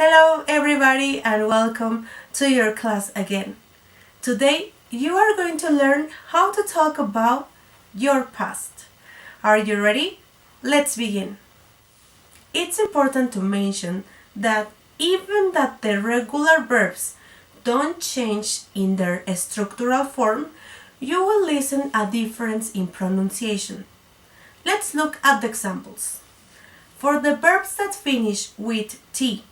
Hello everybody and welcome to your class again. Today you are going to learn how to talk about your past. Are you ready? Let's begin. It's important to mention that even that the regular verbs don't change in their structural form, you will listen a difference in pronunciation. Let's look at the examples. For the verbs that finish with T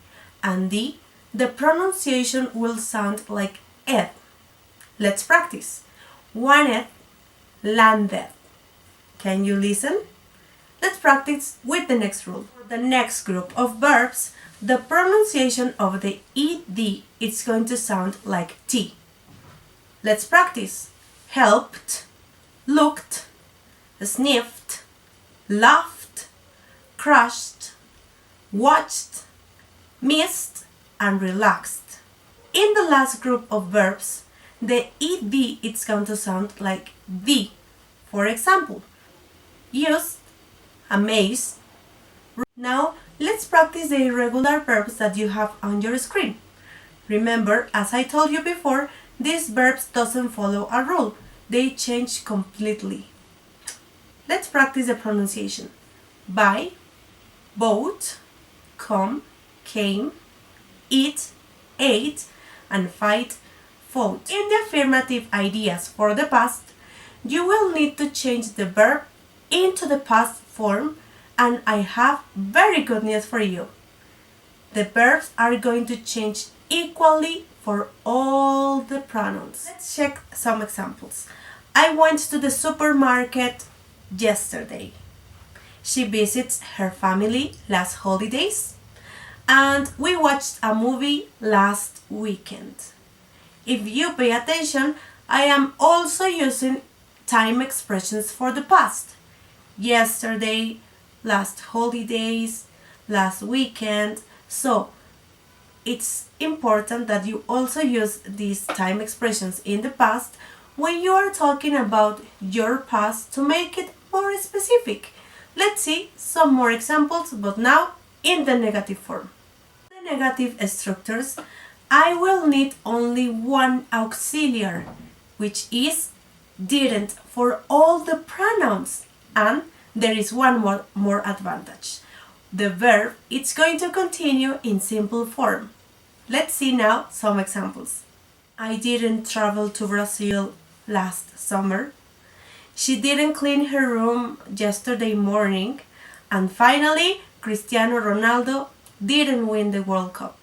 and D, the pronunciation will sound like ed. Let's practice. Wanted, landed. Can you listen? Let's practice with the next rule. For the next group of verbs, the pronunciation of the ed is going to sound like T. Let's practice. Helped, looked, sniffed, laughed, crushed, watched, missed, and relaxed. In the last group of verbs, the ed is going to sound like D. For example, used, amazed. Now, let's practice the irregular verbs that you have on your screen. Remember, as I told you before, these verbs doesn't follow a rule. They change completely. Let's practice the pronunciation. Buy, bought, come, came, eat, ate, and fight, fought. In the affirmative ideas for the past, you will need to change the verb into the past form, and I have very good news for you. The verbs are going to change equally for all the pronouns. Let's check some examples. I went to the supermarket yesterday. She visits her family last holidays. And we watched a movie last weekend. If you pay attention, I am also using time expressions for the past. Yesterday, last holidays, last weekend. So, it's important that you also use these time expressions in the past when you are talking about your past to make it more specific. Let's see some more examples, but now in the negative form. The negative structures, I will need only one auxiliary, which is didn't for all the pronouns, and there is one more advantage. The verb is going to continue in simple form. Let's see now some examples. I didn't travel to Brazil last summer. She didn't clean her room yesterday morning. And finally, Cristiano Ronaldo didn't win the World Cup.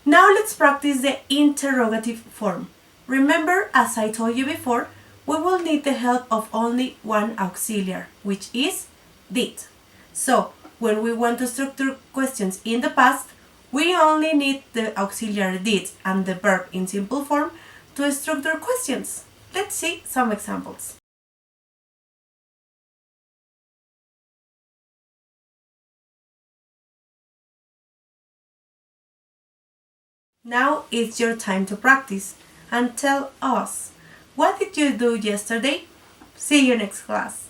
Now let's practice the interrogative form. Remember, as I told you before, we will need the help of only one auxiliary, which is did. So, when we want to structure questions in the past, we only need the auxiliary did and the verb in simple form to structure questions. Let's see some examples. Now it's your time to practice and tell us, what did you do yesterday? See you next class.